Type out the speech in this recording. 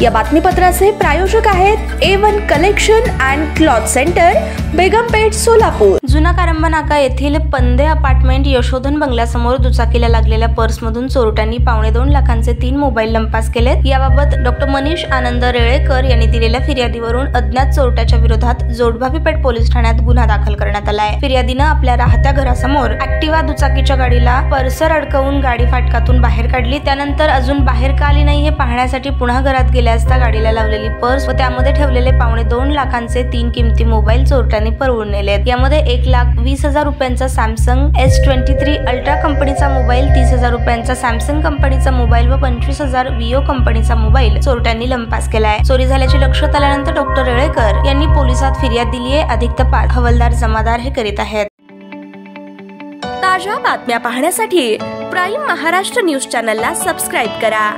या बातमीपत्राचे प्रायोजक आहेत A1 collection and cloth centre, Begumpeth, Solapur. जुना कारंबा नाका येथील पंदे अपार्टमेंट यशोधन बंगल्यासमोर दुचाकीला लागलेल्या पर्समधून चोरट्यांनी 2.25 लाखांचे 3 मोबाईल लंपास केलेत। याबाबत डॉक्टर मनीष आनंद रेळेकर यांनी दिलेल्या फिर्यादीवरून अज्ञात चोरट्याच्या विरोधात जोडभावीपेठ पोलीस ठाण्यात गुन्हा दाखल करण्यात आला आहे। फिर्यादीनं आपल्या राहत्या घरासमोर ऍक्टिवा दुचाकीच्या गाडीला पर्सर अडकवून गाडी फाटकातून बाहेर काढली। त्यानंतर अजून बाहेर का आली नाही हे पाहण्यासाठी पुन्हा घरात गेले असता गाडीला लावलेली पर्स व त्यामध्ये ठेवलेले 2.25 लाखांचे 3 किमती मोबाईल चोरट्यांनी पळवून नेलेत। यामध्ये 1,20,000 रुपयांचा सॅमसंग S23 अल्ट्रा कंपनीचा मोबाईल, 30,000 रुपयांचा सॅमसंग कंपनीचा मोबाईल व 25,000 विओ कंपनीचा मोबाईल चोरट्यांनी लंपास केलाय। चोरी झाल्याचे लक्षात आल्यानंतर डॉक्टर रेळेकर यांनी पोलिसात फिर्याद दिली आहे। अधिक तपास हवालदार जमादार हे करीत आहेत। ताज्या बातम्या पाहण्यासाठी प्राईम महाराष्ट्र न्यूज चॅनलला सबस्क्राईब करा।